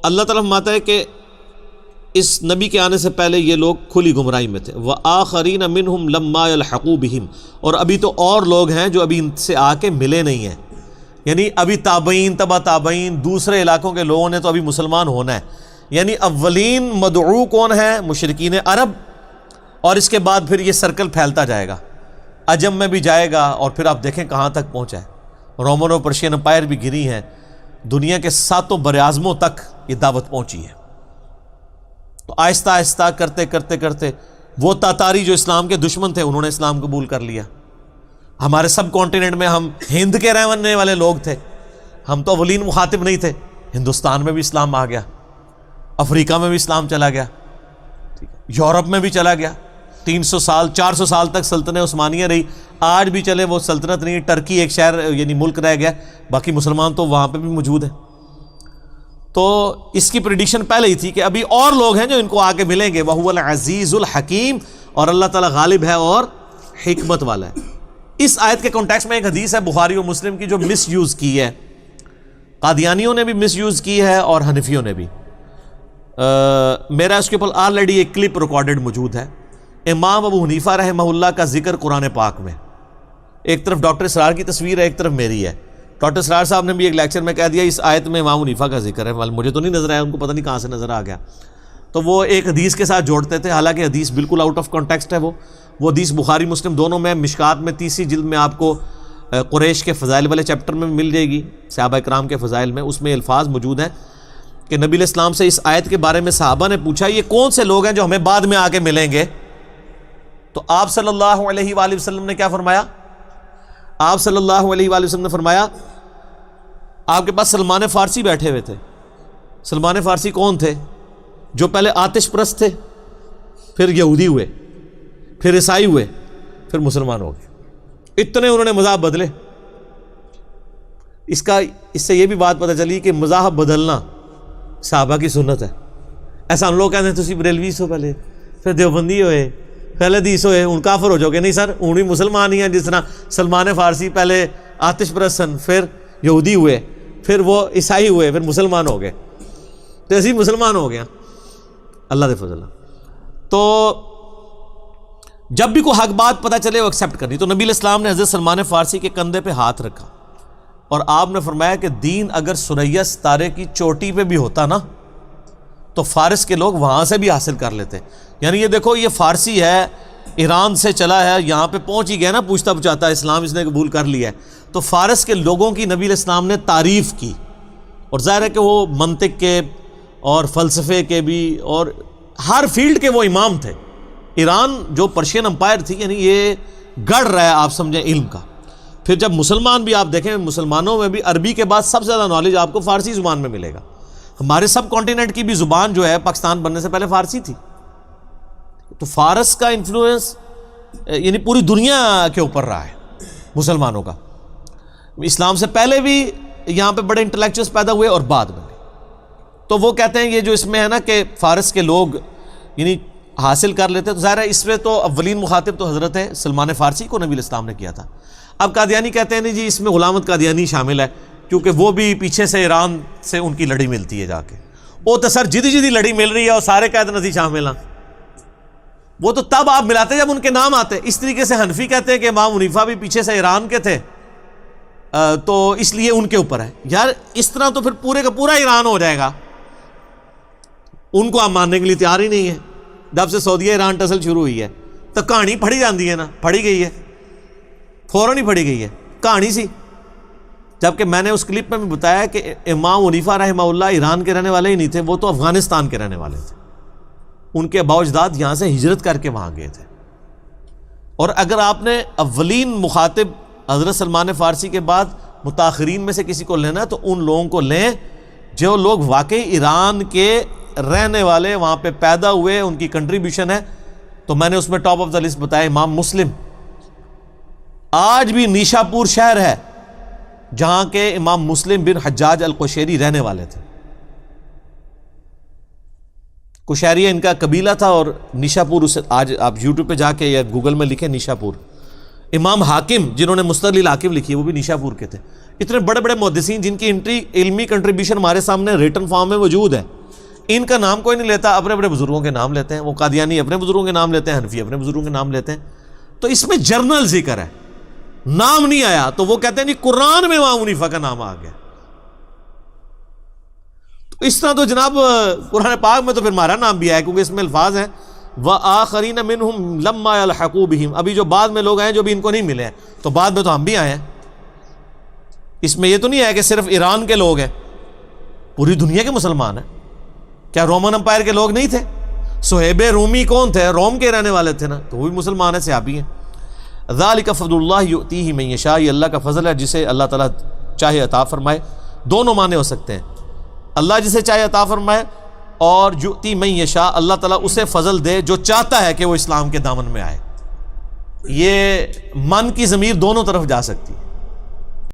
اللہ تعالیٰ فرماتا ہے کہ اس نبی کے آنے سے پہلے یہ لوگ کھلی گمراہی میں تھے. وآخرین منہم لما یلحقوا بہم، اور ابھی تو اور لوگ ہیں جو ابھی ان سے آ کے ملے نہیں ہیں، یعنی ابھی تابعین تبع تابعین دوسرے علاقوں کے لوگوں نے تو ابھی مسلمان ہونا ہے. یعنی اولین مدعو کون ہے؟ مشرکین عرب، اور اس کے بعد پھر یہ سرکل پھیلتا جائے گا، عجم میں بھی جائے گا، اور پھر آپ دیکھیں کہاں تک پہنچا ہے. رومن اور پرشین امپائر بھی گری ہیں، دنیا کے 7 براعظموں تک یہ دعوت پہنچی ہے. تو آہستہ آہستہ کرتے کرتے کرتے وہ تاتاری جو اسلام کے دشمن تھے انہوں نے اسلام قبول کر لیا. ہمارے سب کانٹیننٹ میں ہم ہند کے رہنے والے لوگ تھے، ہم تو اولین مخاطب نہیں تھے. ہندوستان میں بھی اسلام آ گیا، افریقہ میں بھی اسلام چلا گیا، یورپ میں بھی چلا گیا. 300 سال 400 سال تک سلطنت عثمانیہ رہی، آج بھی چلے وہ سلطنت نہیں، ٹرکی ایک شہر یعنی ملک رہ گیا، باقی مسلمان تو وہاں پہ بھی موجود ہیں. تو اس کی پریڈکشن پہلے ہی تھی کہ ابھی اور لوگ ہیں جو ان کو آگے ملیں گے. وَهُوَ الْعَزِيزُ الْحَكِيمُ، اور اللہ تعالیٰ غالب ہے اور حکمت والا ہے. اس آیت کے کانٹیکسٹ میں ایک حدیث ہے بخاری و مسلم کی جو مس یوز کی ہے، قادیانیوں نے بھی مس یوز کی ہے اور حنفیوں نے بھی. میرا اس کے اوپر آلریڈی ایک کلپ ریکارڈڈ موجود ہے. امام ابو حنیفہ رحمہ اللہ کا ذکر قرآن پاک میں، ایک طرف ڈاکٹر اسرار کی تصویر ہے، ایک طرف میری ہے. ڈاکٹر اسرار صاحب نے بھی ایک لیکچر میں کہہ دیا اس آیت میں امام حنیفہ کا ذکر ہے، مجھے تو نہیں نظر آیا، ان کو پتہ نہیں کہاں سے نظر آ گیا. تو وہ ایک حدیث کے ساتھ جوڑتے تھے، حالانکہ حدیث بالکل آؤٹ آف کانٹیکسٹ ہے. وہ حدیث بخاری مسلم دونوں میں، مشکات میں 30 جلد میں آپ کو قریش کے فضائل والے چیپٹر میں مل جائے گی، صحابہ کرام کے فضائل میں. اس میں الفاظ موجود ہیں کہ نبی علیہ السلام سے اس آیت کے بارے میں صحابہ نے پوچھا یہ کون سے لوگ ہیں جو ہمیں بعد میں آ کے ملیں گے؟ تو آپ صلی اللہ علیہ وآلہ وسلم نے کیا فرمایا؟ آپ صلی اللہ علیہ وآلہ وسلم نے فرمایا، آپ کے پاس سلمان فارسی بیٹھے ہوئے تھے. سلمان فارسی کون تھے؟ جو پہلے آتش پرست تھے، پھر یہودی ہوئے، پھر عیسائی ہوئے، پھر مسلمان ہو گئے. اتنے انہوں نے مذاہب بدلے. اس سے یہ بھی بات پتہ چلی کہ مذاہب بدلنا صحابہ کی سنت ہے. ایسا ہم لوگ کہتے ہیں تسی بریلوی ہو پہلے، پھر دیوبندی ہوئے، پھر حدیث ہوئے، ان کافر ہو جاؤ گے. نہیں سر، ان بھی مسلمان ہی ہیں. جس طرح سلمان فارسی پہلے آتش پرست سن، پھر یہودی ہوئے، پھر وہ عیسائی ہوئے، پھر مسلمان ہو گئے. تو ایسے ہی مسلمان ہو گیا اللہ دے فضل. تو جب بھی کوئی حق بات پتہ چلے وہ ایکسیپٹ کرنی. تو نبی علیہ السلام نے حضرت سلمان فارسی کے کندھے پہ ہاتھ رکھا اور آپ نے فرمایا کہ دین اگر ثریا ستارے کی چوٹی پہ بھی ہوتا نا تو فارس کے لوگ وہاں سے بھی حاصل کر لیتے. یعنی یہ دیکھو، یہ فارسی ہے، ایران سے چلا ہے، یہاں پہ پہنچ ہی گیا نا، پوچھتا پوچھاتا اسلام اس نے قبول کر لیا ہے. تو فارس کے لوگوں کی نبی علیہ السلام نے تعریف کی، اور ظاہر ہے کہ وہ منطق کے اور فلسفے کے بھی اور ہر فیلڈ کے وہ امام تھے. ایران جو پرشین امپائر تھی، یعنی یہ گڑ رہا ہے آپ سمجھیں علم کا. پھر جب مسلمان بھی آپ دیکھیں، مسلمانوں میں بھی عربی کے بعد سب سے زیادہ نالج آپ کو فارسی زبان میں ملے گا. ہمارے سب کانٹیننٹ کی بھی زبان جو ہے پاکستان بننے سے پہلے فارسی تھی. تو فارس کا انفلوئنس یعنی پوری دنیا کے اوپر رہا ہے مسلمانوں کا. اسلام سے پہلے بھی یہاں پہ بڑے انٹلیکچوئلس پیدا ہوئے اور بعد میں بھی. تو وہ کہتے ہیں یہ جو اس میں ہے نا کہ فارس کے لوگ یعنی حاصل کر لیتے. تو ظاہر ہے اس میں تو اولین مخاطب تو حضرت سلمان فارسی کو نبی علیہ السلام نے کیا تھا. اب قادیانی کہتے ہیں نہیں جی اس میں غلامت قادیانی شامل ہے، کیونکہ وہ بھی پیچھے سے ایران سے ان کی لڑی ملتی ہے جا کے. وہ تو سر جدی جدی لڑی مل رہی ہے اور سارے قید نظی شامل ہیں. وہ تو تب آپ ملاتے جب ان کے نام آتے. اس طریقے سے حنفی کہتے ہیں کہ امام حنیفہ بھی پیچھے سے ایران کے تھے، تو اس لیے ان کے اوپر ہے. یار اس طرح تو پھر پورے کا پورا ایران ہو جائے گا. ان کو آپ ماننے کے لیے تیار ہی نہیں ہے. جب سے سعودیہ ایران ٹسل شروع ہوئی ہے تو کہانی پڑھی جاتی ہے نا، پڑھی گئی ہے، فوراً ہی پڑھی گئی ہے کہانی سی. جبکہ میں نے اس کلپ میں بھی بتایا کہ امام حنیفہ رحمہ اللہ ایران کے رہنے والے ہی نہیں تھے، وہ تو افغانستان کے رہنے والے تھے. ان کے اباء و اجداد یہاں سے ہجرت کر کے وہاں گئے تھے. اور اگر آپ نے اولین مخاطب حضرت سلمان فارسی کے بعد متاخرین میں سے کسی کو لینا تو ان لوگوں کو لیں جو لوگ واقعی ایران کے رہنے والے، وہاں پہ پیدا ہوئے، ان کی کنٹریبیوشن ہے. تو میں نے اس میں ٹاپ آف دا لسٹ بتایا امام مسلم. آج بھی نیشا پور شہر ہے جہاں کے امام مسلم بن حجاج القشیری رہنے والے تھے. کشیریہ ان کا قبیلہ تھا اور نیشا پور، اسے آج آپ یوٹیوب پہ جا کے یا گوگل میں لکھیں نیشا پور. امام حاکم جنہوں نے مستدل حاکم لکھی ہے وہ بھی نیشا پور کے تھے. اتنے بڑے بڑے محدثین جن کی علمی کنٹریبیوشن ہمارے سامنے ریٹن فارم میں موجود ہے. ان کا نام کوئی نہیں لیتا، اپنے اپنے بزرگوں کے نام لیتے ہیں. وہ قادیانی اپنے بزرگوں کے نام لیتے ہیں، حنفی اپنے بزرگوں کے نام لیتے ہیں. تو اس میں جرنل ذکر ہے، نام نہیں آیا. تو وہ کہتے ہیں نہیں قرآن میں امام حنیفہ کا نام آ گیا. تو اس طرح تو جناب قرآن پاک میں تو پھر ہمارا نام بھی آیا، کیونکہ اس میں الفاظ ہیں وَآخَرِينَ مِنْهُمْ لَمَّا يَلْحَقُوا بِهِمْ. ابھی جو بعد میں لوگ آئے جو بھی ان کو نہیں ملے ہیں، تو بعد میں تو ہم بھی آئے ہیں. اس میں یہ تو نہیں ہے کہ صرف ایران کے لوگ ہیں، پوری دنیا کے مسلمان ہیں. کیا رومن امپائر کے لوگ نہیں تھے؟ صہیب رومی کون تھے؟ روم کے رہنے والے تھے نا، تو وہ بھی مسلمان ہیں، صحابی ہیں. ذَلِكَ فَضْلُ اللَّهِ يُؤْتِيهِ مَن يَشَاءُ. یہ اللہ کا فضل ہے جسے اللہ تعالیٰ چاہے عطا فرمائے. دونوں معنی ہو سکتے ہیں، اللہ جسے چاہے عطا فرمائے، اور یؤتی من یشاء، اللہ تعالیٰ اسے فضل دے جو چاہتا ہے کہ وہ اسلام کے دامن میں آئے. یہ من کی ضمیر دونوں طرف جا سکتی ہے.